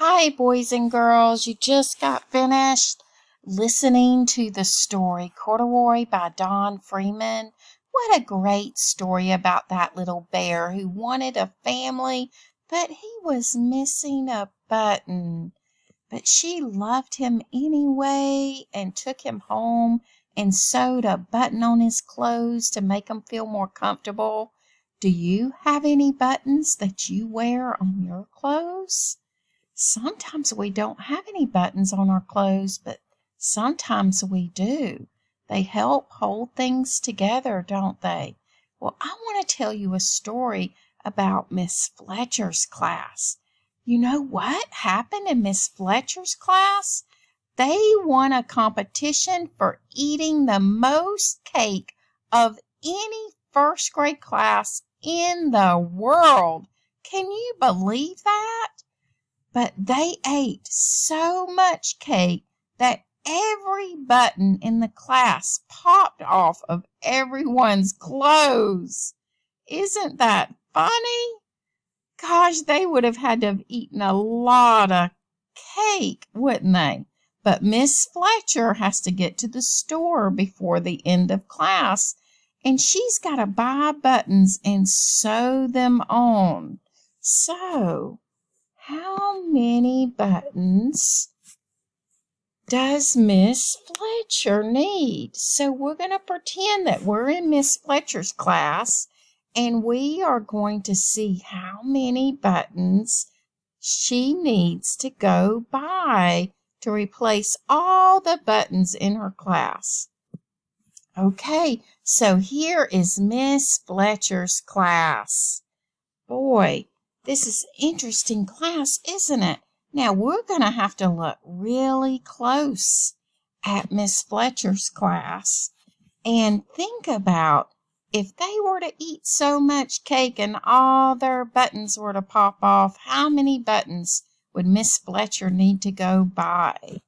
Hi, boys and girls. You just got finished listening to the story Corduroy by Don Freeman. What a great story about that little bear who wanted a family, but he was missing a button. But she loved him anyway and took him home and sewed a button on his clothes to make him feel more comfortable. Do you have any buttons that you wear on your clothes? Sometimes we don't have any buttons on our clothes, but sometimes we do. They help hold things together, don't they? Well, I want to tell you a story about Miss Fletcher's class. You know what happened in Miss Fletcher's class? They won a competition for eating the most cake of any first grade class in the world. Can you believe that? But they ate so much cake that every button in the class popped off of everyone's clothes. Isn't that funny? Gosh, they would have had to have eaten a lot of cake, wouldn't they? But Miss Fletcher has to get to the store before the end of class, and she's got to buy buttons and sew them on. So, how many buttons does Miss Fletcher need? So we're going to pretend that we're in Miss Fletcher's class and we are going to see how many buttons she needs to go buy to replace all the buttons in her class. Okay, so here is Miss Fletcher's class. Boy, this is an interesting class, isn't it? Now, we're going to have to look really close at Miss Fletcher's class and think about if they were to eat so much cake and all their buttons were to pop off, how many buttons would Miss Fletcher need to go buy?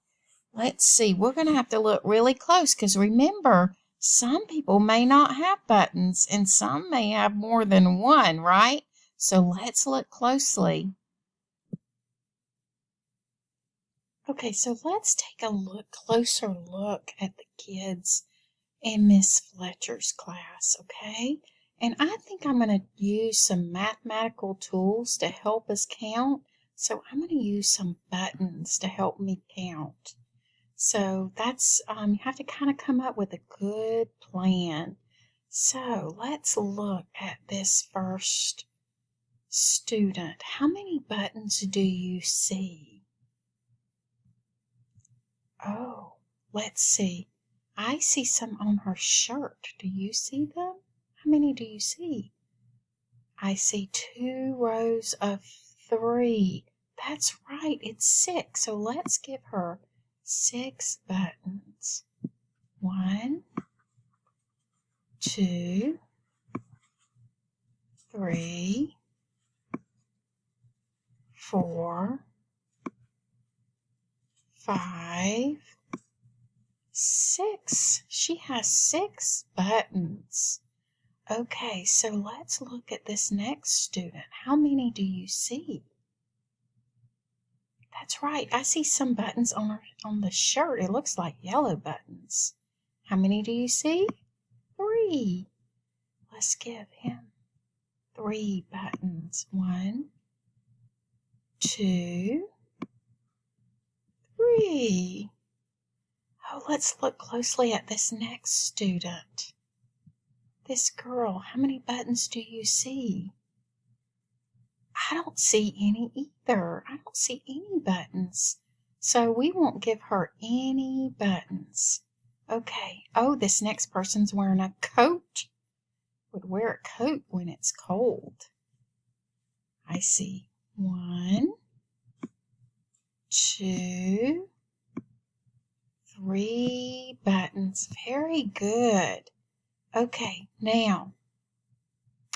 Let's see. We're going to have to look really close because remember, some people may not have buttons and some may have more than one, right? So let's look closely. Okay, so let's take a closer look at the kids in Miss Fletcher's class, okay? And I think I'm going to use some mathematical tools to help us count. So I'm going to use some buttons to help me count. So that's, you have to kind of come up with a good plan. So let's look at this first student. How many buttons do you see? Oh, let's see. I see some on her shirt. Do you see them? How many do you see? I see 2 rows of 3. That's right, it's 6. So let's give her 6 buttons. 1, 2, 3, 4, 5, 6. She has 6 buttons. Okay, so let's look at this next student. How many do you see? That's right. I see some buttons on the shirt. It looks like yellow buttons. How many do you see? 3. Let's give him 3 buttons. 1, 2, 3. Oh, let's look closely at this next student. This girl, how many buttons do you see? I don't see any either. I don't see any buttons. So we won't give her any buttons. Okay. Oh, this next person's wearing a coat. Would wear a coat when it's cold. I see 1, 2, 3 buttons. Very good. Okay, now,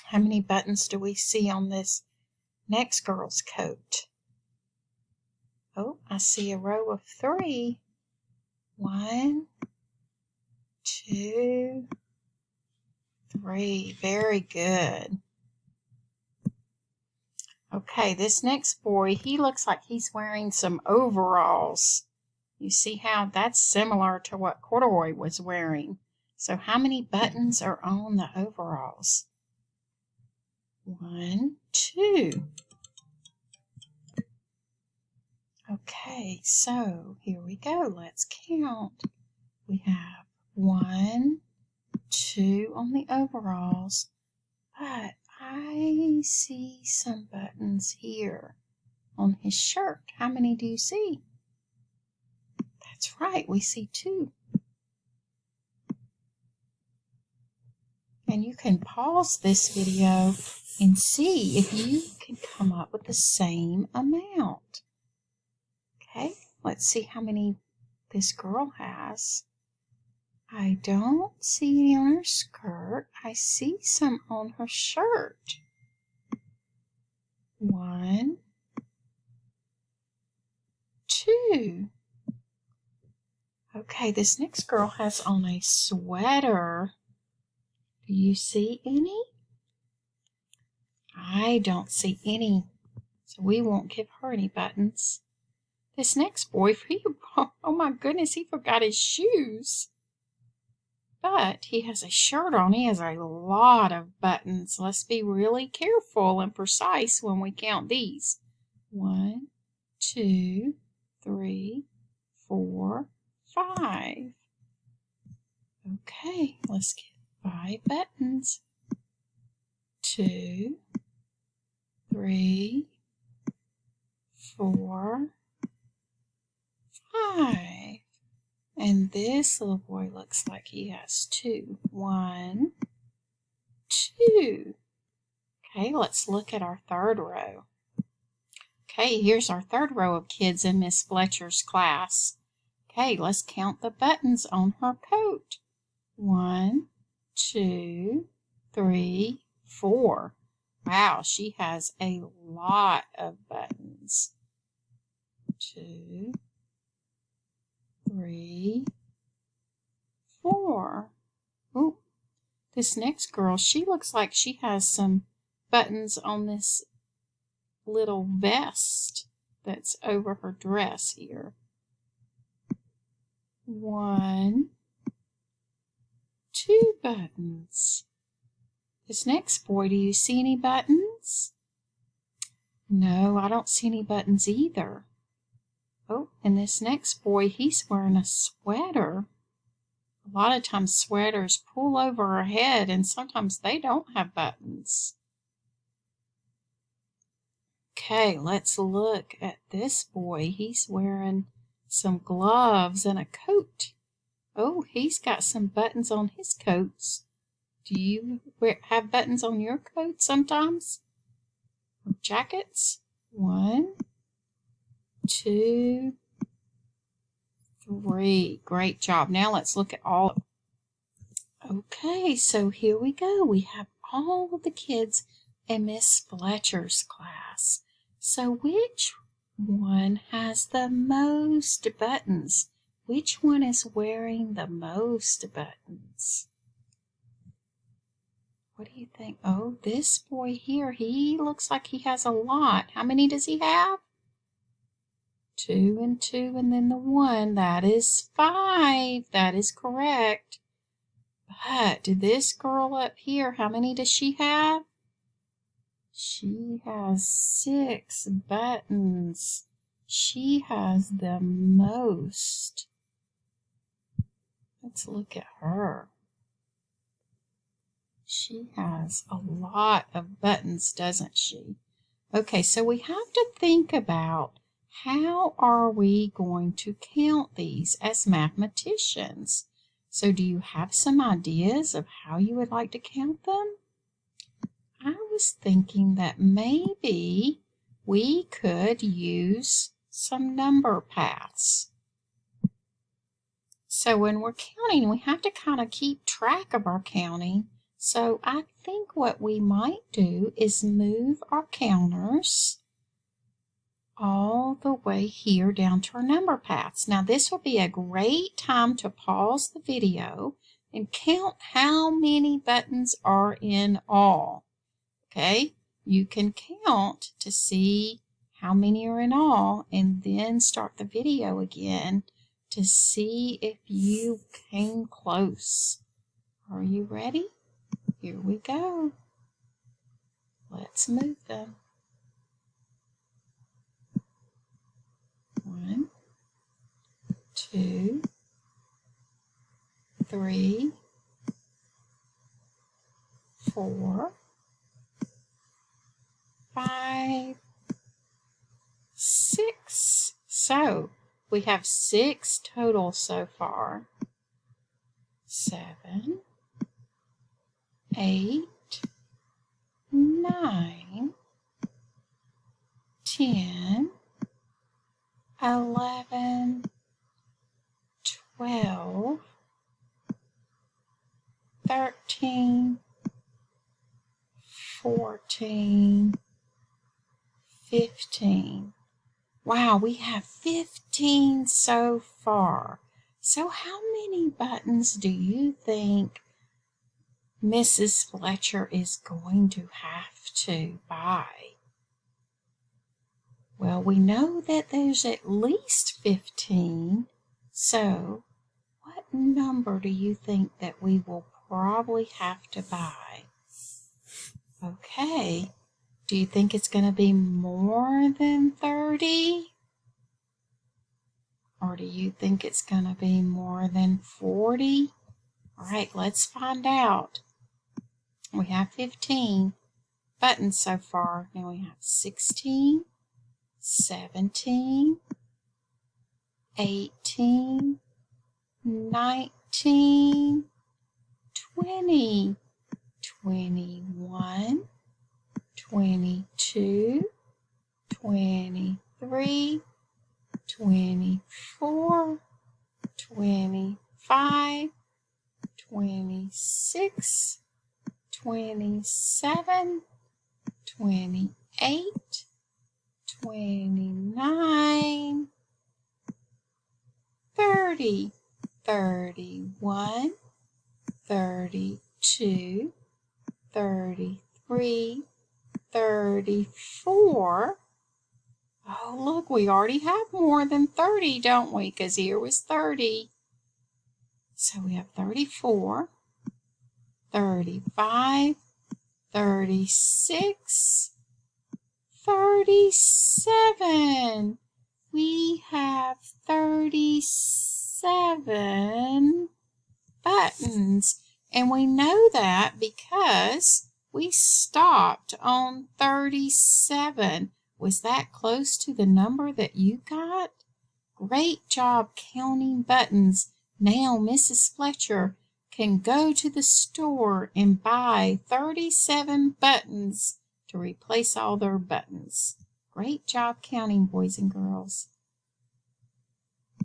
how many buttons do we see on this next girl's coat? Oh, I see a row of 3. 1, 2, 3. Very good. Okay, this next boy, he looks like he's wearing some overalls. You see how that's similar to what Corduroy was wearing. So how many buttons are on the overalls? 1, 2. Okay, so here we go. Let's count. We have 1, 2 on the overalls, but I see some buttons here on his shirt. How many do you see? That's right, we see 2. And you can pause this video and see if you can come up with the same amount. Okay, let's see how many this girl has. I don't see any on her skirt. I see some on her shirt. 1, 2. Okay, this next girl has on a sweater. Do you see any? I don't see any, so we won't give her any buttons. This next boy, oh my goodness, he forgot his shoes. But he has a shirt on. He has a lot of buttons. Let's be really careful and precise when we count these. 1, 2, 3, 4, 5. Okay, let's get 5 buttons. 2, 3, 4, 5. And this little boy looks like he has 2. 1, 2. Okay, let's look at our third row. Okay, here's our third row of kids in Miss Fletcher's class. Okay, let's count the buttons on her coat. 1, 2, 3, 4. Wow, she has a lot of buttons. 2, 3, 4. Ooh, this next girl, she looks like she has some buttons on this little vest that's over her dress here. 1, 2 buttons. This next boy, do you see any buttons? No, I don't see any buttons either. Oh, and this next boy, he's wearing a sweater. A lot of times sweaters pull over her head, and sometimes they don't have buttons. Okay, let's look at this boy. He's wearing some gloves and a coat. Oh, he's got some buttons on his coats. Do you have buttons on your coat sometimes? Or jackets? 1, 2, 3. Great job. Now let's look at all of them. Okay, so here we go. We have all of the kids in Miss Fletcher's class. So which one has the most buttons? Which one is wearing the most buttons? What do you think? Oh, this boy here, he looks like he has a lot. How many does he have? 2 and 2 and then the 1. That is 5. That is correct. But this girl up here, how many does she have? She has 6 buttons. She has the most. Let's look at her. She has a lot of buttons, doesn't she? Okay, so we have to think about how are we going to count these as mathematicians. So do you have some ideas of how you would like to count them? I was thinking that maybe we could use some number paths. So when we're counting, we have to kind of keep track of our counting. So I think what we might do is move our counters all the way here down to our number paths. Now this will be a great time to pause the video and count how many buttons are in all. Okay, you can count to see how many are in all and then start the video again to see if you came close. Are you ready? Here we go. Let's move them. 1, 2, 3, 4, 5, 6. So we have 6 total so far. 7, 8, 9, 10, 11, 12, 13, 14, 15. Wow, we have 15 so far. So how many buttons do you think Mrs. Fletcher is going to have to buy? Well, we know that there's at least 15. So what number do you think that we will probably have to buy? Okay. Do you think it's going to be more than 30? Or do you think it's going to be more than 40? All right, let's find out. We have 15 buttons so far. Now we have 16, 17, 18, 19, 20, 21, 22, 23, 24, 25, 26, 27, 28, 29, 30, 31, 32, 33, 34. Oh, look, we already have more than 30, don't we? Because here was 30. So we have 34, 35, 36, 37. We have 37 buttons. And we know that because we stopped on 37. Was that close to the number that you got? Great job counting buttons. Now Mrs. Fletcher can go to the store and buy 37 buttons to replace all their buttons. Great job counting, boys and girls.